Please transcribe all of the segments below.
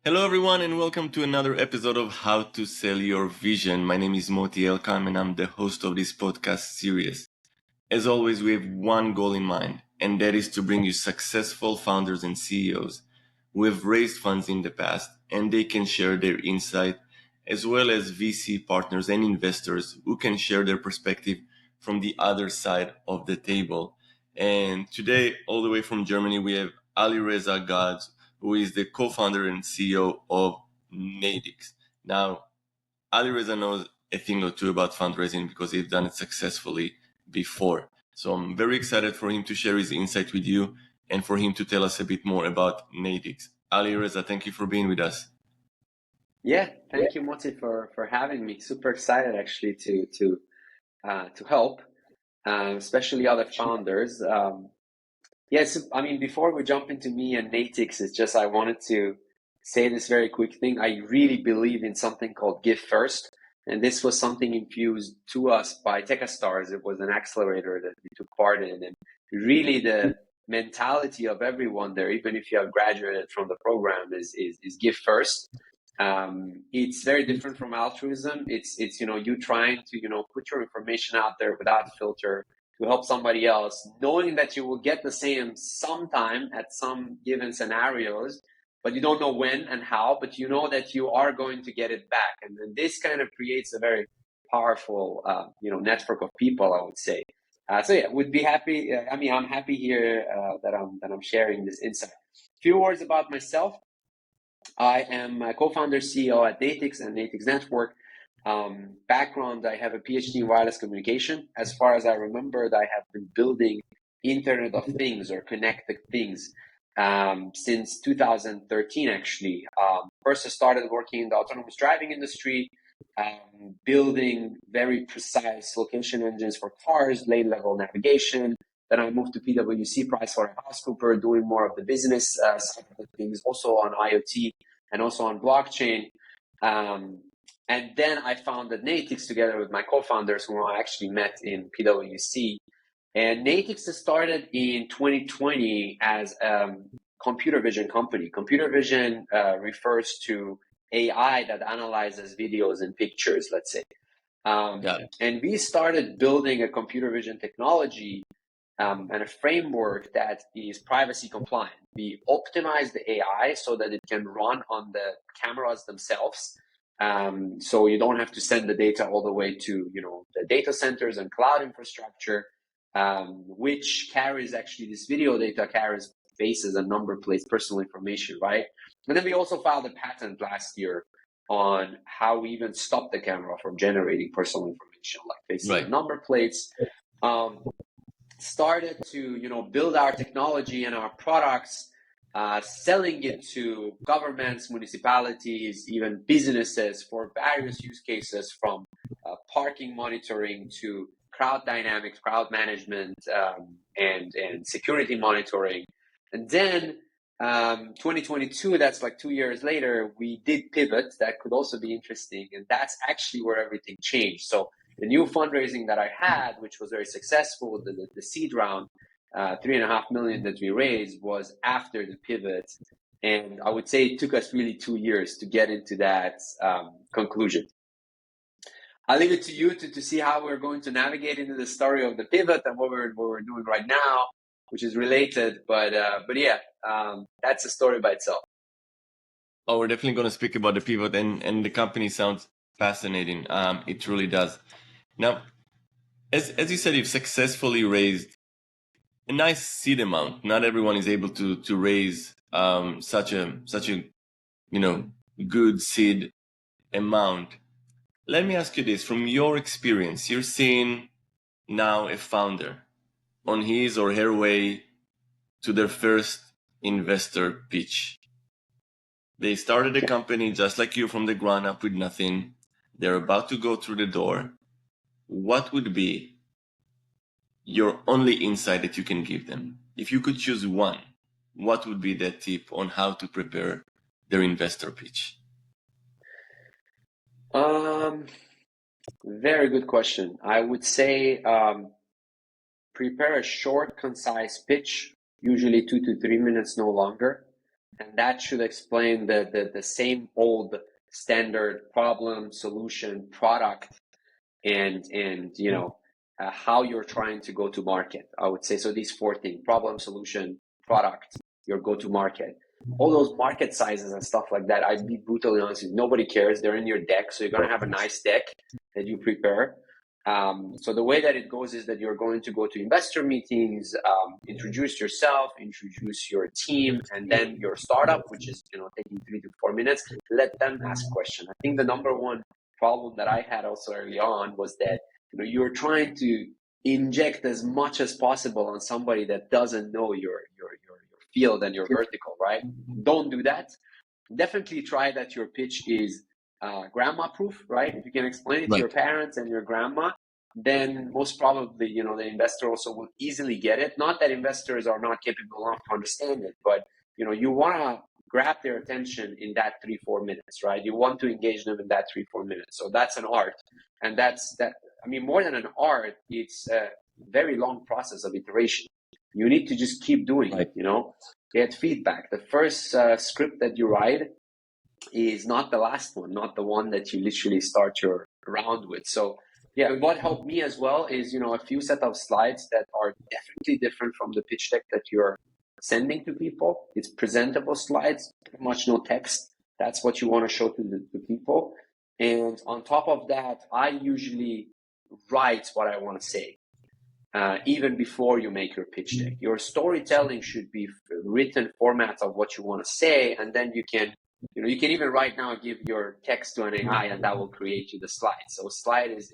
Hello, everyone, and welcome to another episode of How to Sell Your Vision. My name is Moti Elkaim, and I'm the host of this podcast series. As always, we have one goal in mind, and that is to bring you successful founders and CEOs who have raised funds in the past, and they can share their insight, as well as VC partners and investors who can share their perspective from the other side of the table. And today, all the way from Germany, we have Alireza Ghods, who is the co-founder and CEO of NATIX. Now, Alireza knows a thing or two about fundraising because he's done it successfully before. So I'm very excited for him to share his insight with you and for him to tell us a bit more about NATIX. Alireza, thank you for being with us. Yeah, thank you, Moti, for having me. Super excited actually to help, especially other founders. Yes, I mean, before we jump into me and NATIX, it's just I wanted to say this very quick thing. I really believe in something called Give First, and this was something infused to us by Techstars. It was an accelerator that we took part in, and really the mentality of everyone there, even if you have graduated from the program, is Give First. It's very different from altruism. It's you trying to put your information out there without filter to help somebody else, knowing that you will get the same sometime at some given scenarios, but you don't know when and how, but you know that you are going to get it back. And then this kind of creates a very powerful network of people, I would say. So yeah, would be happy. I'm happy here that I'm sharing this insight. Few words about myself. I am a co-founder CEO at NATIX and NATIX Network. Background, I have a PhD in wireless communication. As far as I remembered, I have been building Internet of Things or connected things since 2013, actually. First, I started working in the autonomous driving industry, building very precise location engines for cars, lane level navigation. Then I moved to PwC, PricewaterhouseCoopers, doing more of the business side of things, also on IoT and also on blockchain. And then I founded NATIX together with my co-founders, who I actually met in PwC. And NATIX started in 2020 as a computer vision company. Computer vision refers to AI that analyzes videos and pictures, let's say. And we started building a computer vision technology and a framework that is privacy compliant. We optimize the AI so that it can run on the cameras themselves. So you don't have to send the data all the way to the data centers and cloud infrastructure, which carries actually this video data carries faces and number plates, personal information, right? And then we also filed a patent last year on how we even stop the camera from generating personal information like faces and number plates. Started to build our technology and our products, selling it to governments, municipalities, even businesses for various use cases, from parking monitoring to crowd dynamics, crowd management, and security monitoring. And then 2022, that's like 2 years later, we did pivot. That could also be interesting, and that's actually where everything changed. So the new fundraising that I had, which was very successful, the seed round, $3.5 million that we raised, was after the pivot. And I would say it took us really 2 years to get into that conclusion. I'll leave it to you to see how we're going to navigate into the story of the pivot and what we're doing right now, which is related. But yeah, that's a story by itself. Oh, we're definitely going to speak about the pivot, and the company sounds fascinating. It really does. Now, as you said, you've successfully raised a nice seed amount. Not everyone is able to raise such a good seed amount. Let me ask you this: from your experience, you're seeing now a founder on his or her way to their first investor pitch. They started a company just like you from the ground up with nothing. They're about to go through the door. What would be your only insight that you can give them? If you could choose one, what would be that tip on how to prepare their investor pitch? Very good question. I would say prepare a short, concise pitch, usually 2 to 3 minutes, no longer. and that should explain the same old standard problem, solution, product, and you know how you're trying to go to market. I would say so. These four things: problem, solution, product, your go to market. All those market sizes and stuff like that, I'd be brutally honest with you, nobody cares. They're in your deck, so you're gonna have a nice deck that you prepare. So the way that it goes is that you're going to go to investor meetings, introduce yourself, introduce your team, and then your startup, which is taking 3 to 4 minutes. Let them ask questions. I think the number one problem that I had also early on was that you're trying to inject as much as possible on somebody that doesn't know your field and your vertical, right? Don't do that. Definitely try that your pitch is grandma proof, right? If you can explain it to your parents and your grandma, then most probably the investor also will easily get it. Not that investors are not capable enough to understand it, but you want to grab their attention in that 3-4 minutes, right? You want to engage them in that 3-4 minutes. So that's an art, and that's that. I mean, more than an art, it's a very long process of iteration. You need to just keep doing it. Get feedback. The first script that you write is not the last one, not the one that you literally start your round with. So yeah, what helped me as well is a few set of slides that are definitely different from the pitch deck that you're sending to people. It's presentable slides, pretty much no text. That's what you want to show to people. And on top of that, I usually write what I want to say. Even before you make your pitch deck, your storytelling should be written formats of what you want to say, and then you can even right now give your text to an AI, and that will create you the slide. So slide is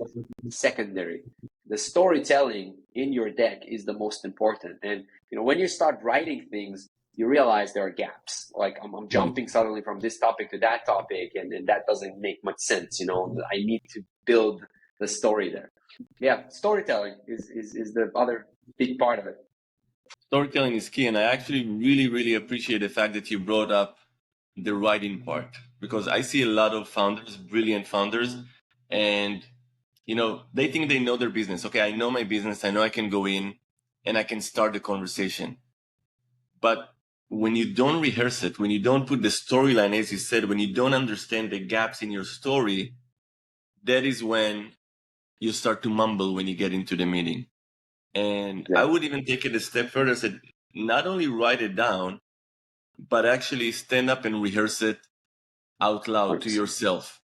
secondary. The storytelling in your deck is the most important. And when you start writing things, you realize there are gaps. Like I'm jumping suddenly from this topic to that topic, and that doesn't make much sense. I need to build the story there. Yeah, storytelling is the other big part of it. Storytelling is key, and I actually really, really appreciate the fact that you brought up the writing part, because I see a lot of founders, brilliant founders, and they think they know their business. Okay, I know my business. I know I can go in and I can start the conversation. But when you don't rehearse it, when you don't put the storyline, as you said, when you don't understand the gaps in your story, that is when you start to mumble when you get into the meeting. And I would even take it a step further, said, not only write it down, but actually stand up and rehearse it out loud to yourself.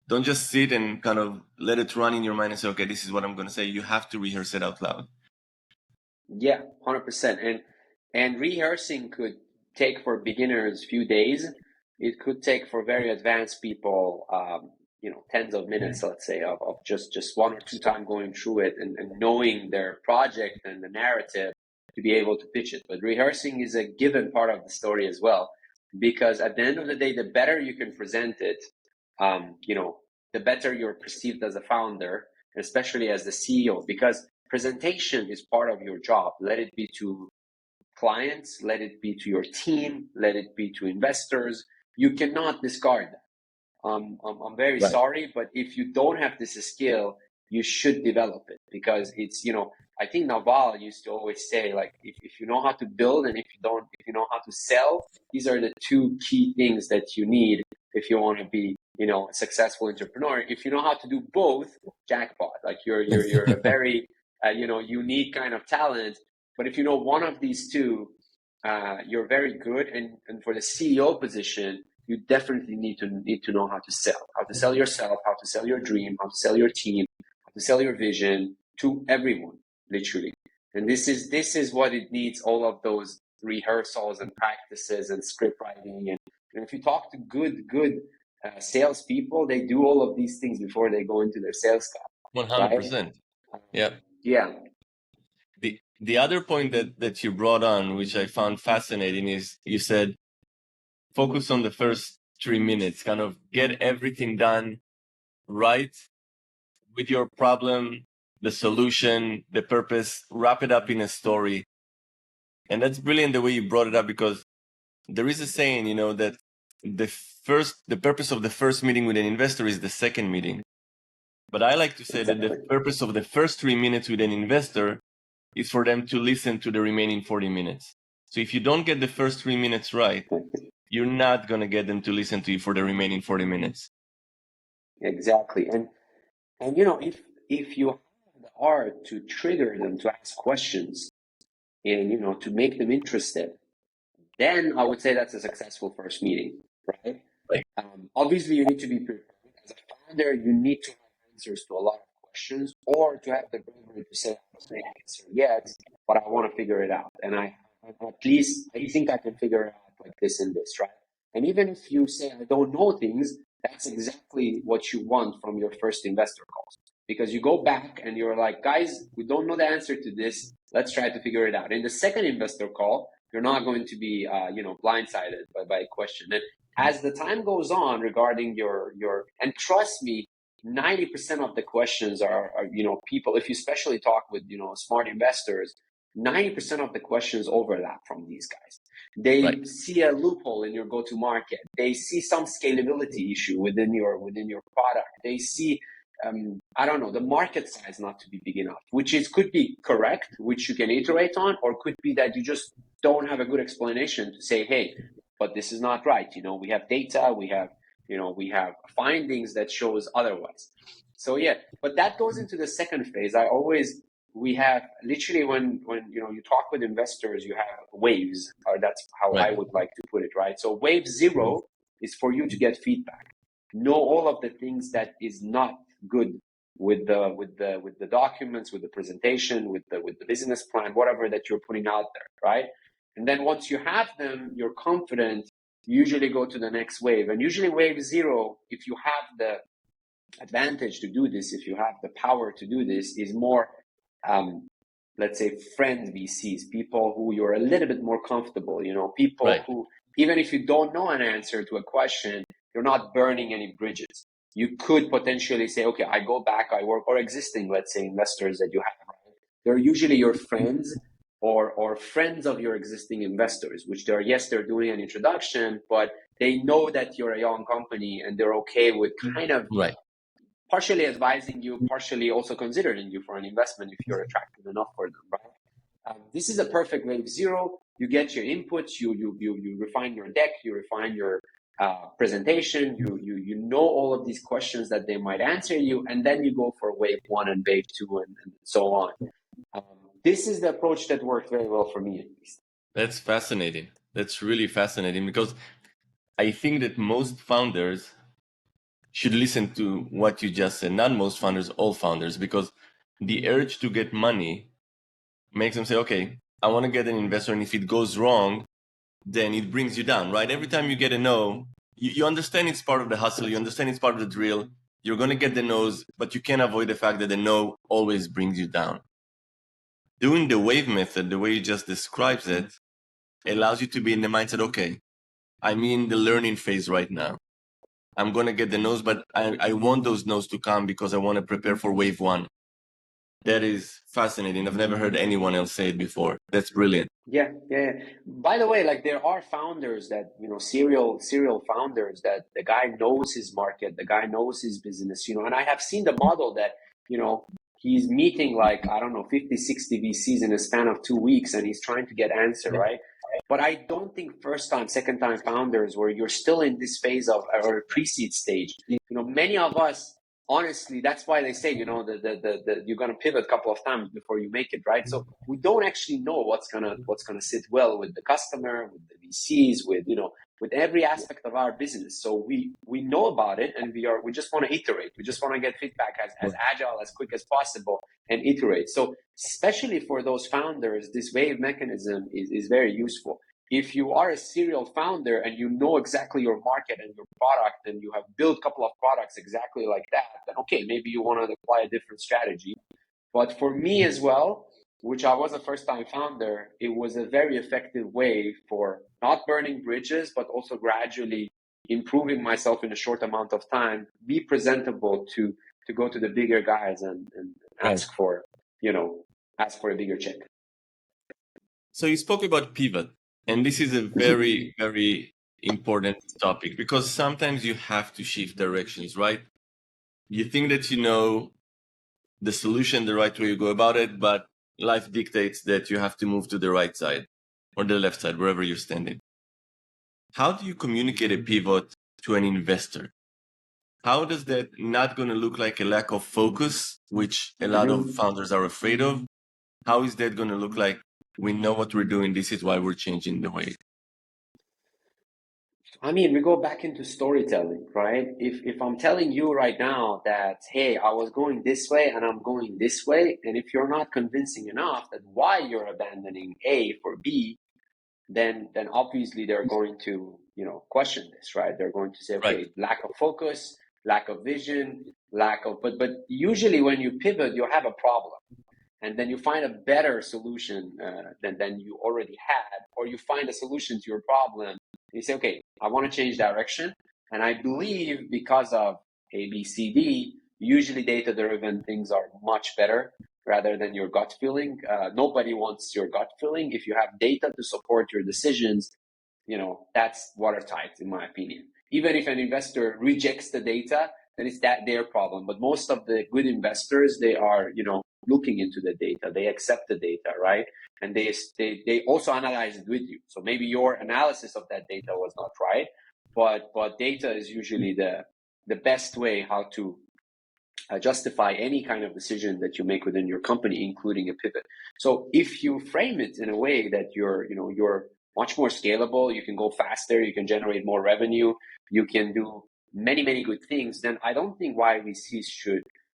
Don't just sit and kind of let it run in your mind and say, okay, this is what I'm going to say. You have to rehearse it out loud. Yeah, 100%. And rehearsing could take for beginners a few days. It could take for very advanced people, tens of minutes, let's say, of just 1 or 2 times going through it and knowing their project and the narrative to be able to pitch it. But rehearsing is a given part of the story as well, because at the end of the day, the better you can present it, the better you're perceived as a founder, especially as the CEO, because presentation is part of your job. Let it be to clients, let it be to your team, let it be to investors. You cannot discard that. I'm very sorry, but if you don't have this skill, you should develop it, because it's, I think Naval used to always say, like, if you know how to build and if you know how to sell, these are the 2 key things that you need if you want to be, a successful entrepreneur. If you know how to do both, jackpot. Like you're a very, unique kind of talent. But if you know one of these 2, you're very good. And for the CEO position, you definitely need to know how to sell yourself, how to sell your dream, how to sell your team, how to sell your vision to everyone, literally. And this is what it needs, all of those rehearsals and practices and script writing. And if you talk to good salespeople, they do all of these things before they go into their sales call. 100%. Right? Yeah. The other point that you brought on, which I found fascinating, is you said, focus on the first 3 minutes, kind of get everything done right with your problem, the solution, the purpose, wrap it up in a story. And that's brilliant the way you brought it up, because there is a saying, that the purpose of the first meeting with an investor is the second meeting. But I like to say that the purpose of the first 3 minutes with an investor is for them to listen to the remaining 40 minutes. So if you don't get the first 3 minutes right, you're not going to get them to listen to you for the remaining 40 minutes. Exactly. And if you have the art to trigger them to ask questions and to make them interested, then I would say that's a successful first meeting, right? Right. Obviously, you need to be prepared. As a founder, you need to have answers to a lot of questions, or to have the bravery to say, I don't know the answer yet, but I want to figure it out. And at least I think I can figure it out like this and this, right? And even if you say, I don't know things, that's exactly what you want from your first investor calls. Because you go back and you're like, guys, we don't know the answer to this. Let's try to figure it out. In the second investor call, you're not going to be blindsided by a question. And as the time goes on regarding your and trust me, 90% of the questions are people, if you especially talk with smart investors, 90% of the questions overlap from these guys. They see a loophole in your go-to market. They see some scalability issue within your product. They see I don't know, the market size not to be big enough, which could be correct, which you can iterate on, or could be that you just don't have a good explanation to say, hey, but this is not right. We have data, we have findings that shows otherwise. So yeah, but that goes into the second phase. We have literally when you talk with investors, you have waves, or that's how I would like to put it, right? So wave 0 is for you to get feedback, know all of the things that is not good with the documents, with the presentation, with the business plan, whatever that you're putting out there, right? And then once you have them, you're confident, you usually go to the next wave. And usually wave 0, if you have the advantage to do this, if you have the power to do this, is more let's say friend VCs, people who you're a little bit more comfortable, people who, even if you don't know an answer to a question, you're not burning any bridges. You could potentially say, okay, I go back, I work, or existing, let's say, investors that you have, right? They're usually your friends or friends of your existing investors, which they're doing an introduction, but they know that you're a young company and they're okay with kind of partially advising you, partially also considering you for an investment if you're attractive enough for them, right? This is a perfect wave 0. You get your inputs, you refine your deck, you refine your presentation, you know all of these questions that they might answer you, and then you go for wave 1 and wave 2 and so on. This is the approach that worked very well for me, at least. That's fascinating. That's really fascinating, because I think that most founders should listen to what you just said. Not most founders, all founders, because the urge to get money makes them say, okay, I want to get an investor, and if it goes wrong, then it brings you down, right? Every time you get a no, you understand it's part of the hustle, you understand it's part of the drill, you're going to get the no's, but you can't avoid the fact that the no always brings you down. Doing the wave method, the way you just described it, allows you to be in the mindset, okay, I'm in the learning phase right now. I'm going to get the no's, but I want those no's to come because I want to prepare for wave 1. That is fascinating. I've never heard anyone else say it before. That's brilliant. Yeah. By the way, like there are founders that, serial founders that the guy knows his market, the guy knows his business, and I have seen the model that, he's meeting like, I don't know, 50, 60 VCs in a span of 2 weeks, and he's trying to get answer, right? But I don't think first time, second time founders where you're still in this phase of or pre-seed stage. Many of us, honestly, that's why they say, you're going to pivot a couple of times before you make it, right? So we don't actually know what's gonna sit well with the customer, with the VCs, with every aspect of our business. So we know about it, and we just want to iterate. We just want to get feedback as agile, as quick as possible, and iterate. So especially for those founders, this wave mechanism is very useful. If you are a serial founder and you know exactly your market and your product, and you have built a couple of products exactly like that, then okay, maybe you want to apply a different strategy. But for me as well, which I was a first-time founder, it was a very effective way for not burning bridges, but also gradually improving myself in a short amount of time, be presentable to go to the bigger guys and ask for a bigger check. So you spoke about pivot, and this is a very, very important topic, because sometimes you have to shift directions, right? You think that you know the solution, the right way you go about it, but life dictates that you have to move to the right side or the left side, wherever you're standing. how do you communicate a pivot to an investor? How does that not going to look like a lack of focus, which a lot of founders are afraid of? How is that going to look like? We know what we're doing. This is why we're changing the way. I mean, we go back into storytelling, right? If I'm telling you right now that, hey, I was going this way and I'm going this way, and if you're not convincing enough that why you're abandoning A for B, then obviously they're going to, question this, right? They're going to say, Right. okay, lack of focus, lack of vision, but usually when you pivot, you have a problem. And then you find a better solution than you already had, or you find a solution to your problem. You say, okay, I want to change direction. And I believe because of A, B, C, D, usually data-driven things are much better rather than your gut feeling. Nobody wants your gut feeling. If you have data to support your decisions, that's watertight, in my opinion. Even if an investor rejects the data, then it's their problem. But most of the good investors, they are, looking into the data. They accept the data, right? And they also analyze it with you. So maybe your analysis of that data was not right, but data is usually the best way how to justify any kind of decision that you make within your company, including a pivot. So if you frame it in a way that you're much more scalable, you can go faster, you can generate more revenue, you can do many good things, then I don't think why VCs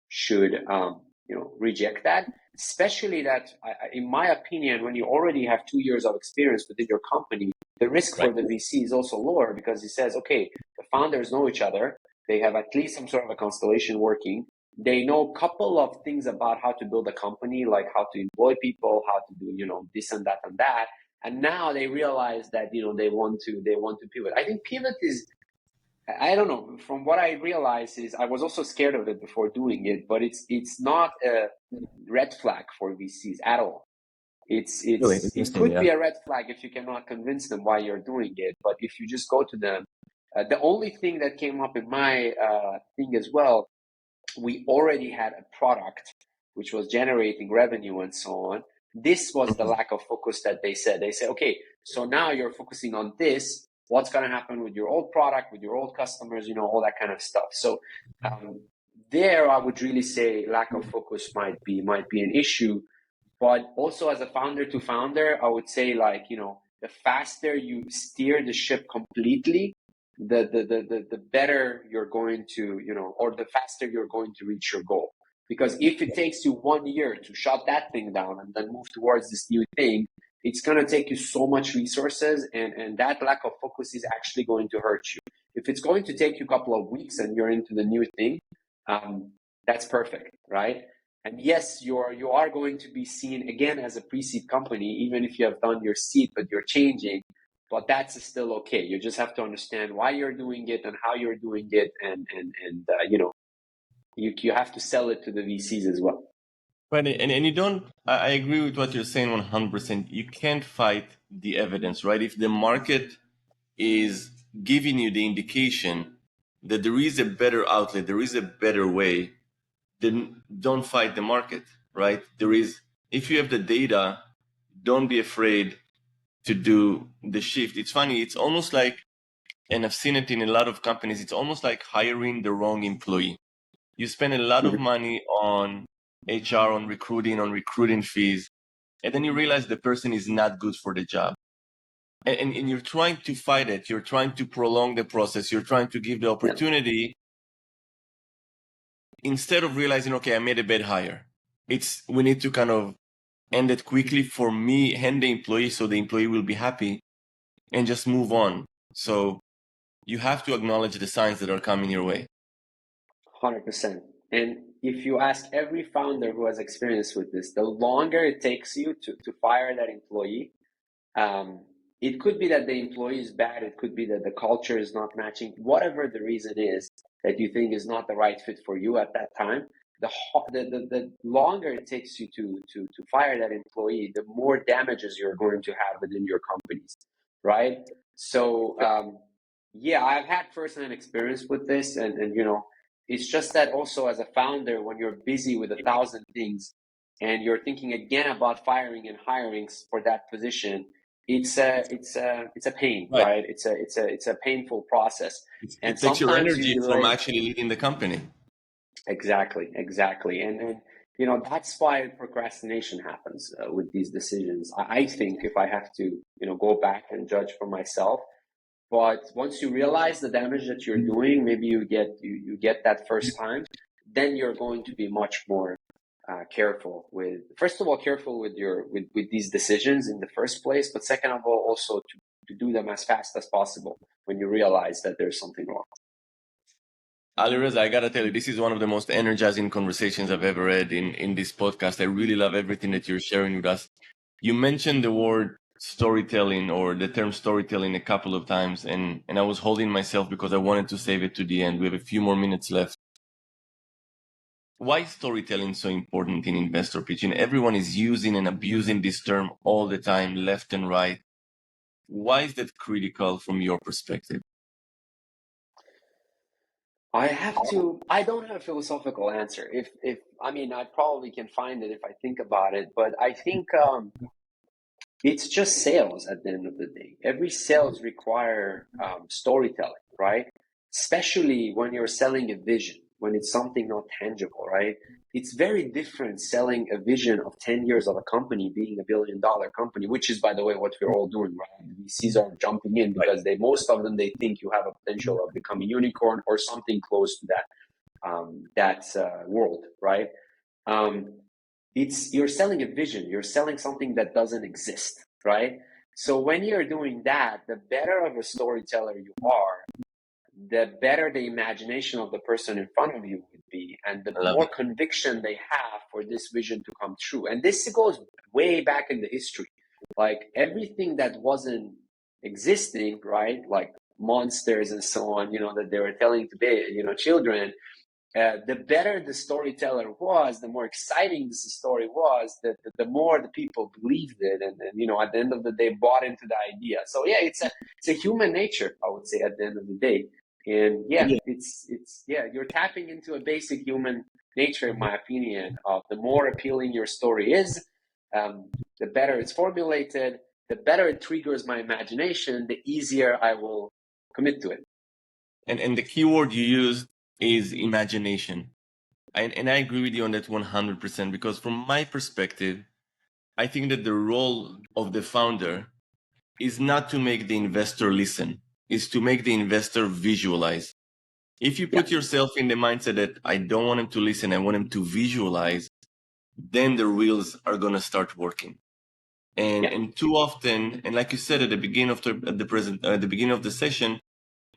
should reject that. Especially that, in my opinion, when you already have 2 years of experience within your company, the risk for the VC is also lower because he says, okay, the founders know each other, they have at least some sort of a constellation working. They know a couple of things about how to build a company, like how to employ people, how to do, this and that and that. And now they realize that, they want to pivot. I think pivot is, I don't know, from what I realized is I was also scared of it before doing it, but it's not a red flag for VCs at all. It could be a red flag if you cannot convince them why you're doing it, but if you just go to them, the only thing that came up in my thing as well, we already had a product which was generating revenue and so on. This was the lack of focus that they said. They said, okay, so now you're focusing on this. What's going to happen with your old product, with your old customers, all that kind of stuff. So there, I would really say lack of focus might be an issue. But also as a founder to founder, I would say the faster you steer the ship completely, the better you're going to, or the faster you're going to reach your goal. Because if it takes you 1 year to shut that thing down and then move towards this new thing, it's going to take you so much resources, and that lack of focus is actually going to hurt you. If it's going to take you a couple of weeks and you're into the new thing, that's perfect, right? And yes, you are going to be seen again as a pre-seed company, even if you have done your seed, but you're changing. But that's still okay. You just have to understand why you're doing it and how you're doing it, and you have to sell it to the VCs as well. Right, and you don't. I agree with what you're saying 100%. You can't fight the evidence, right? If the market is giving you the indication that there is a better outlet, there is a better way, then don't fight the market, right? If you have the data, don't be afraid to do the shift. It's funny. It's almost like, and I've seen it in a lot of companies, it's almost like hiring the wrong employee. You spend a lot of money on HR, on recruiting fees, and then you realize the person is not good for the job. And you're trying to fight it. You're trying to prolong the process. You're trying to give the opportunity instead of realizing, okay, I made a bad hire. We need to kind of end it quickly for me and the employee so the employee will be happy and just move on. So you have to acknowledge the signs that are coming your way. 100%. And if you ask every founder who has experience with this, the longer it takes you to fire that employee, it could be that the employee is bad. It could be that the culture is not matching. Whatever the reason is that you think is not the right fit for you at that time, the longer it takes you to fire that employee, the more damages you're going to have within your companies, right? So I've had firsthand experience with this, and it's just that also as a founder, when you're busy with 1,000 things and you're thinking again about firing and hiring for that position, it's a pain, Right. right? It's a painful process, and It takes your sometimes you energy from delay. actually leading the company. Exactly, and that's why procrastination happens with these decisions. I think if I have to go back and judge for myself, but once you realize the damage that you're doing, maybe you get that first time, then you're going to be much more careful with, first of all, careful with with these decisions in the first place, but second of all, also to do them as fast as possible when you realize that there's something wrong. Alireza, I gotta tell you, this is one of the most energizing conversations I've ever had in this podcast. I really love everything that you're sharing with us. You mentioned the word storytelling or the term storytelling a couple of times, and I was holding myself because I wanted to save it to the end. We have a few more minutes left. Why is storytelling so important in investor pitching? Everyone is using and abusing this term all the time, left and right. Why is that critical from your perspective? I don't have a philosophical answer. If I mean, I probably can find it if I think about it, but I think it's just sales at the end of the day. Every sales require storytelling, right? Especially when you're selling a vision, when it's something not tangible, right? It's very different selling a vision of 10 years of a company being $1 billion company, which is, by the way, what we're all doing, right? The VCs are jumping in Right. because most of them, they think you have a potential of becoming a unicorn or something close to that world, right? Um, you're selling a vision, you're selling something that doesn't exist, right? So when you're doing that, the better of a storyteller you are, the better the imagination of the person in front of you would be, and the I love more it. conviction they have for this vision to come true. And this goes way back in the history. Like everything that wasn't existing, right? Like monsters and so on, that they were telling today, children, the better the storyteller was, the more exciting the story was, the more the people believed it, and at the end of the day, bought into the idea. So yeah, it's a human nature, I would say, at the end of the day. And yeah, Yeah. you're tapping into a basic human nature, in my opinion. Of the more appealing your story is, the better it's formulated, the better it triggers my imagination, the easier I will commit to it. And the keyword you used is imagination. And I agree with you on that 100% because from my perspective, I think that the role of the founder is not to make the investor listen, is to make the investor visualize. If you Yeah, put yourself in the mindset that I don't want him to listen, I want him to visualize, then the wheels are going to start working. yeah. And too often, and like you said at the beginning of the beginning of the session,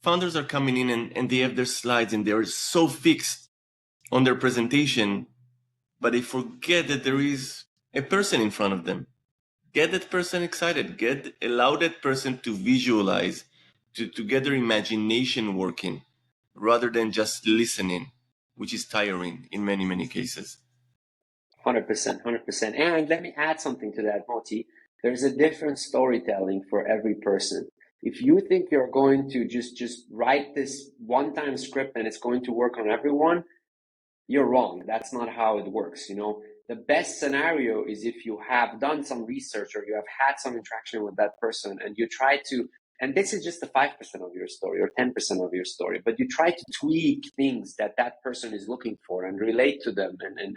founders are coming in and they have their slides and they're so fixed on their presentation, but they forget that there is a person in front of them. Get that person excited. Allow that person to visualize, to get their imagination working, rather than just listening, which is tiring in many, many cases. 100%, 100%. And let me add something to that, Moti. There's a different storytelling for every person. If you think you're going to just write this one-time script and it's going to work on everyone, you're wrong. That's not how it works. The best scenario is if you have done some research or you have had some interaction with that person and you try to, and this is just the 5% of your story or 10% of your story, but you try to tweak things that that person is looking for and relate to them and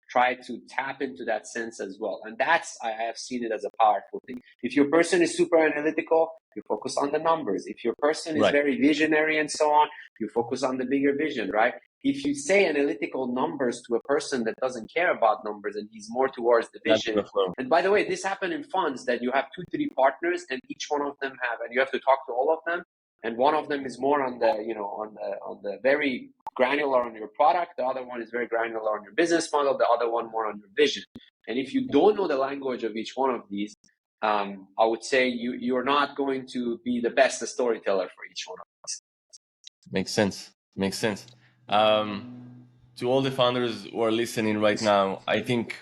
try to tap into that sense as well. And I have seen it as a powerful thing. If your person is super analytical, you focus on the numbers. If your person is Right. very visionary and so on, you focus on the bigger vision, right? If you say analytical numbers to a person that doesn't care about numbers and he's more towards the Not vision, gonna flow. and by the way, this happened in funds that you have 2, 3 partners and each one of them and you have to talk to all of them, and one of them is more on the on the very granular on your product, the other one is very granular on your business model, the other one more on your vision. And if you don't know the language of each one of these, I would say you're not going to be the best storyteller for each one of these. Makes sense. Makes sense. To all the founders who are listening right now, I think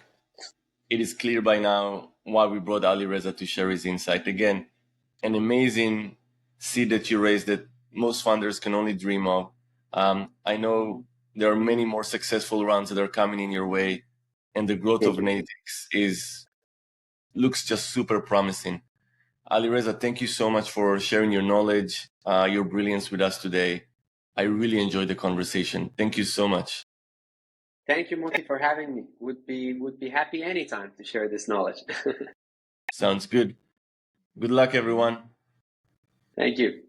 it is clear by now why we brought Ali Reza to share his insight. Again, an amazing seed that you raised that most founders can only dream of. I know there are many more successful rounds that are coming in your way, and the growth of Thank you. NATIX looks just super promising. Alireza, thank you so much for sharing your knowledge, your brilliance with us today. I really enjoyed the conversation. Thank you so much. Thank you, Moti, for having me. Would be happy anytime to share this knowledge. Sounds good. Good luck, everyone. Thank you.